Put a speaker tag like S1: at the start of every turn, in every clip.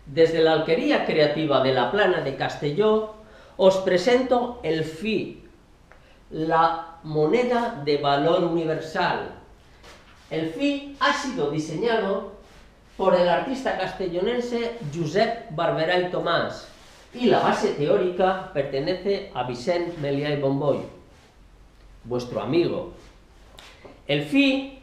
S1: Desde la Alquería Creativa de la Plana de Castelló os presento el FI, la moneda de valor universal. El FI ha sido diseñado por el artista castellonense Josep Barberà i Tomàs y la base teórica pertenece a Vicent Melià i Bomboy, vuestro amigo. El FI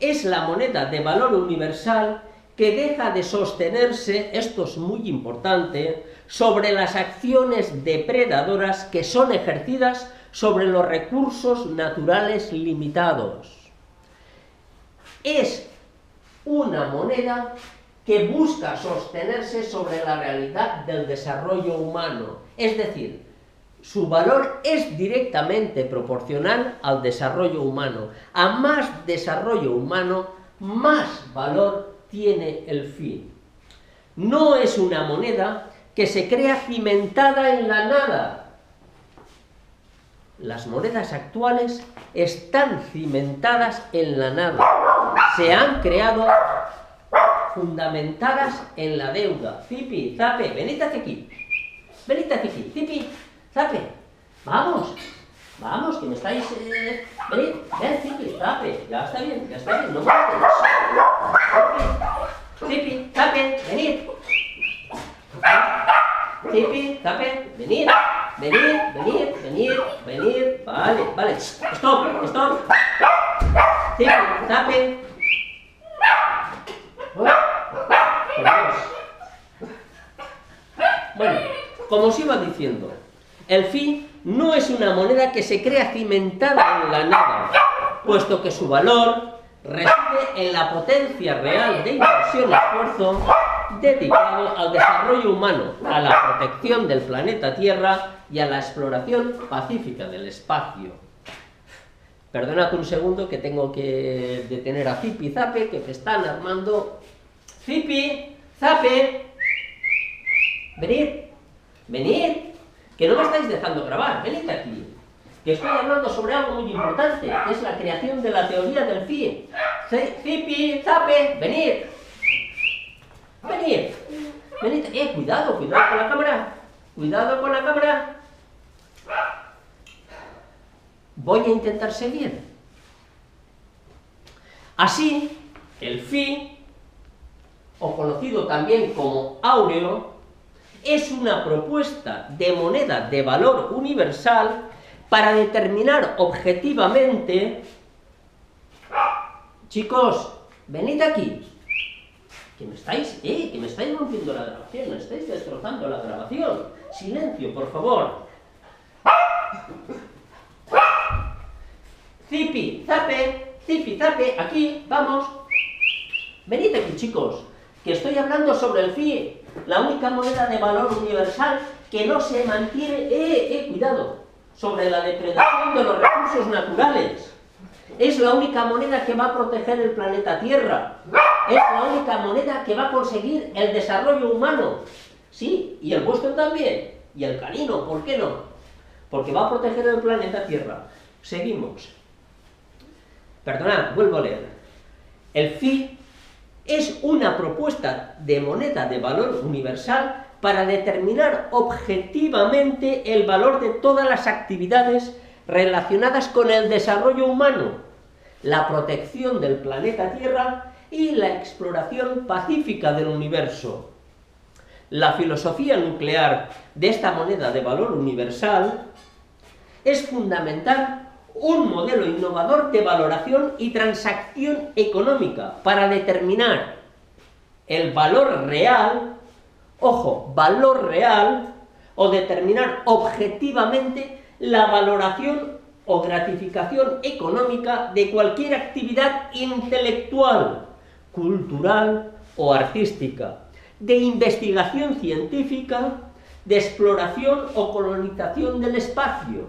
S1: es la moneda de valor universal que deja de sostenerse, esto es muy importante, sobre las acciones depredadoras que son ejercidas sobre los recursos naturales limitados. Es una moneda que busca sostenerse sobre la realidad del desarrollo humano, es decir, su valor es directamente proporcional al desarrollo humano. A más desarrollo humano, más valor tiene el FI. No es una moneda que se crea cimentada en la nada. Las monedas actuales están cimentadas en la nada. Se han creado fundamentadas en la deuda. Zipi, Zape, venid hacia aquí. Venid hacia aquí. Zipi, Zape. Vamos. Vamos, que me estáis... Venid, ven, Zipi, Zape. Ya está bien, no me Zipi, Zape, venid. Zipi, Zape, venid. Venid. Vale. Stop. Zipi, Zape. Bueno, como os iba diciendo, el FI no es una moneda que se crea cimentada en la nada, puesto que su valor reside en la potencia real de inversión y esfuerzo dedicado al desarrollo humano, a la protección del planeta Tierra y a la exploración pacífica del espacio. Perdonad un segundo que tengo que detener a Zipi y Zape, que me están armando. Zipi, Zape, venid, que no me estáis dejando grabar, venid aquí, que estoy hablando sobre algo muy importante, que es la creación de la teoría del FI. Zipi, Zape, venid, cuidado con la cámara, voy a intentar ser bien. Así, el FI, o conocido también como áureo, es una propuesta de moneda de valor universal para determinar objetivamente... Chicos, venid aquí, que me estáis rompiendo la grabación, me estáis destrozando la grabación. Silencio, por favor. Zipi, Zape, aquí, vamos. Venid aquí, chicos, que estoy hablando sobre el FI, la única moneda de valor universal que no se mantiene, cuidado, sobre la depredación de los recursos naturales. Es la única moneda que va a proteger el planeta Tierra. Es la única moneda que va a conseguir el desarrollo humano. Sí, y el vuestro también. Y el canino, ¿por qué no? Porque va a proteger el planeta Tierra. Seguimos. Perdonad, vuelvo a leer. El FI es una propuesta de moneda de valor universal para determinar objetivamente el valor de todas las actividades relacionadas con el desarrollo humano, la protección del planeta Tierra y la exploración pacífica del universo. La filosofía nuclear de esta moneda de valor universal es fundamentar un modelo innovador de valoración y transacción económica para determinar el valor real, ojo, valor real, o determinar objetivamente la valoración o gratificación económica de cualquier actividad intelectual, cultural o artística, de investigación científica, de exploración o colonización del espacio,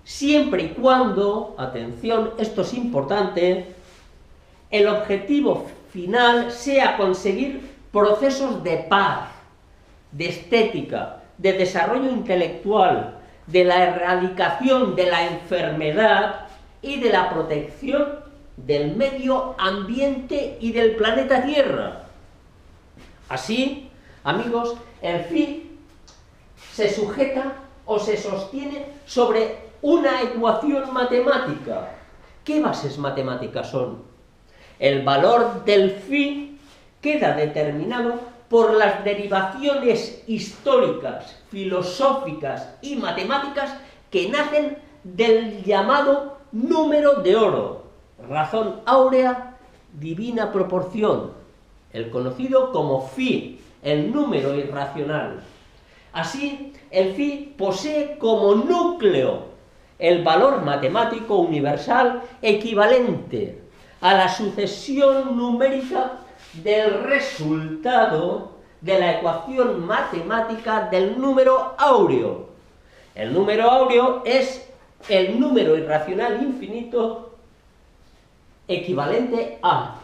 S1: siempre y cuando, atención, esto es importante, el objetivo final sea conseguir procesos de paz, de estética, de desarrollo intelectual, de la erradicación de la enfermedad y de la protección del medio ambiente y del planeta Tierra. Así, amigos, el phi se sujeta o se sostiene sobre una ecuación matemática. ¿Qué bases matemáticas son? El valor del phi queda determinado por las derivaciones históricas, filosóficas y matemáticas que nacen del llamado número de oro, razón áurea, divina proporción, el conocido como phi, el número irracional. Así, el phi posee como núcleo el valor matemático universal equivalente a la sucesión numérica del resultado de la ecuación matemática del número áureo. El número áureo es el número irracional infinito equivalente a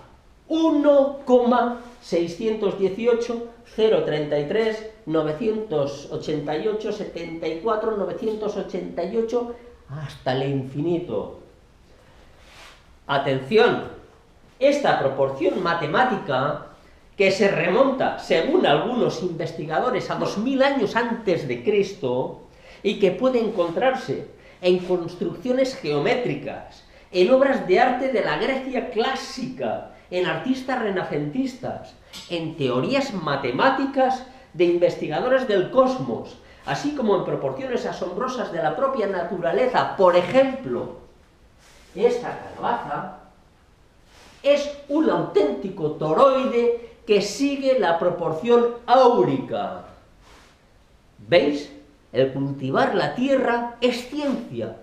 S1: 1,618,033,988,74,988 hasta el infinito. Atención, esta proporción matemática, que se remonta, según algunos investigadores, a 2000 años antes de Cristo, y que puede encontrarse en construcciones geométricas, en obras de arte de la Grecia clásica, en artistas renacentistas, en teorías matemáticas de investigadores del cosmos, así como en proporciones asombrosas de la propia naturaleza. Por ejemplo, esta calabaza es un auténtico toroide que sigue la proporción áurica. ¿Veis? El cultivar la tierra es ciencia.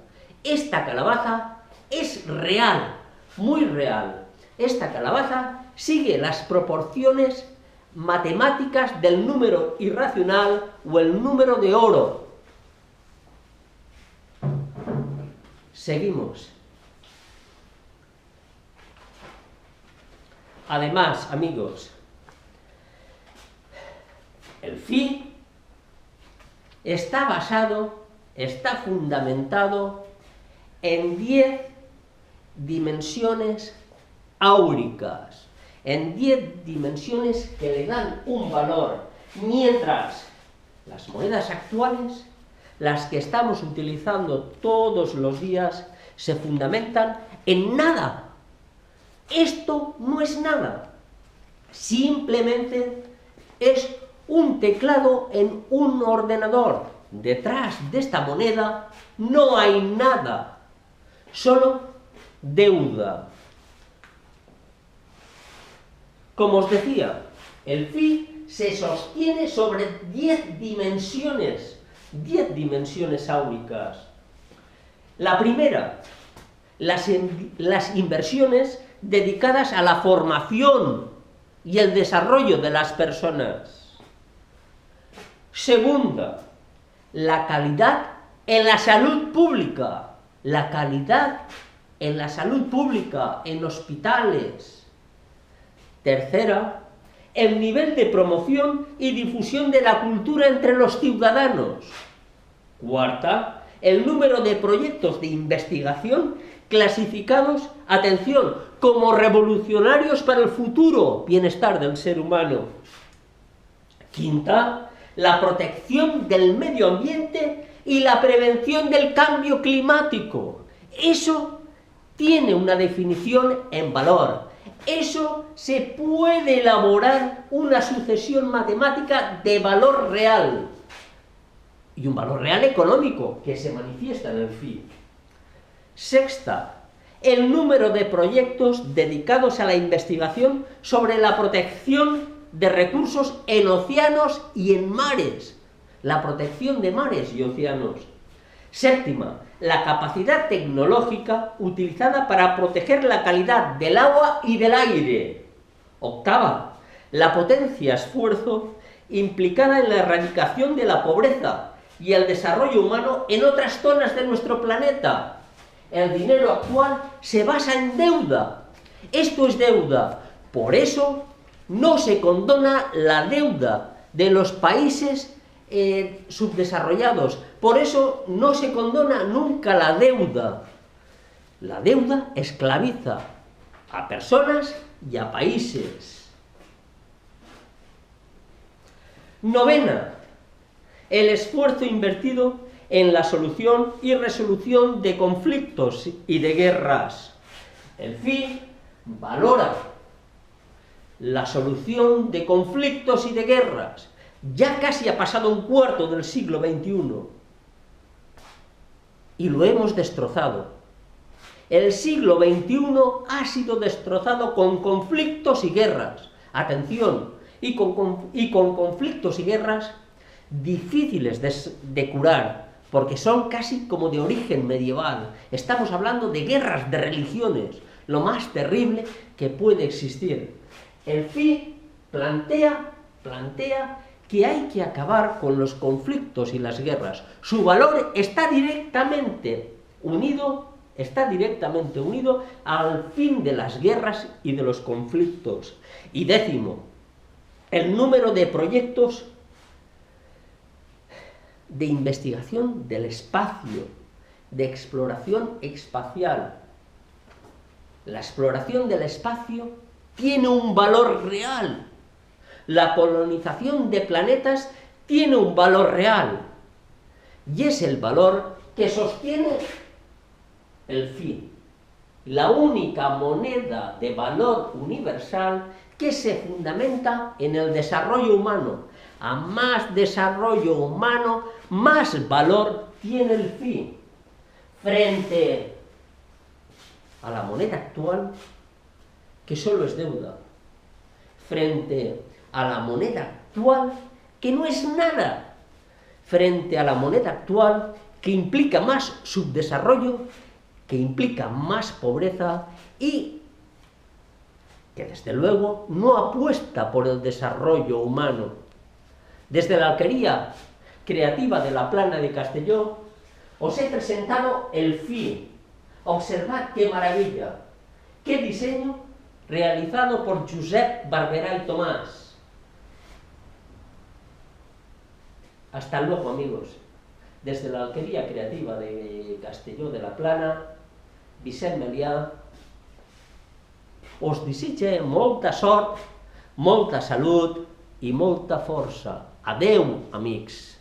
S1: Esta calabaza es real, muy real. Esta calabaza sigue las proporciones matemáticas del número irracional o el número de oro. Seguimos. Además, amigos, el phi está fundamentado en 10 dimensiones áuricas, en 10 dimensiones que le dan un valor, mientras las monedas actuales, las que estamos utilizando todos los días, se fundamentan en nada. Esto no es nada, simplemente es un teclado en un ordenador. Detrás de esta moneda no hay nada, solo deuda. Como os decía, el phi se sostiene sobre 10 dimensiones áuricas. La primera, las inversiones dedicadas a la formación y el desarrollo de las personas. Segunda, la calidad en la salud pública. La calidad en la salud pública, en hospitales. Tercera, el nivel de promoción y difusión de la cultura entre los ciudadanos. Cuarta, el número de proyectos de investigación clasificados, atención, como revolucionarios para el futuro bienestar del ser humano. Quinta, la protección del medio ambiente y la prevención del cambio climático. Eso tiene una definición en valor. Eso se puede elaborar una sucesión matemática de valor real. Y un valor real económico que se manifiesta en el phi. Sexta, el número de proyectos dedicados a la investigación sobre la protección de recursos en océanos y en mares. La protección de mares y océanos. Séptima, la capacidad tecnológica utilizada para proteger la calidad del agua y del aire. Octava, la potencia-esfuerzo implicada en la erradicación de la pobreza y el desarrollo humano en otras zonas de nuestro planeta. El dinero actual se basa en deuda. Esto es deuda. Por eso no se condona la deuda de los países subdesarrollados. Por eso no se condona nunca la deuda. La deuda esclaviza a personas y a países. Novena, el esfuerzo invertido en la solución y resolución de conflictos y de guerras. El FI valora la solución de conflictos y de guerras. Ya casi ha pasado un cuarto del siglo XXI y lo hemos destrozado. El siglo XXI ha sido destrozado con conflictos y guerras. Atención, y con conflictos y guerras difíciles de curar, porque son casi como de origen medieval. Estamos hablando de guerras de religiones, lo más terrible que puede existir. El FI plantea que hay que acabar con los conflictos y las guerras. Su valor está directamente unido al fin de las guerras y de los conflictos. Y décimo, el número de proyectos de investigación del espacio, de exploración espacial. La exploración del espacio tiene un valor real. La colonización de planetas tiene un valor real. Y es el valor que sostiene el FI, la única moneda de valor universal que se fundamenta en el desarrollo humano. A más desarrollo humano, más valor tiene el FI. Frente a la moneda actual, que solo es deuda. Frente a la moneda actual, que no es nada. Frente a la moneda actual, que implica más subdesarrollo, que implica más pobreza y que desde luego no apuesta por el desarrollo humano. Desde la alquería creativa de la Plana de Castelló os he presentado el FI. Observad qué maravilla, qué diseño realizado por Josep Barberà y Tomás. Hasta luego, amigos. Desde la alquería creativa de Castelló de la Plana, Vicent Melià, us desitja molta sort, molta salut i molta força. Adeu, amics!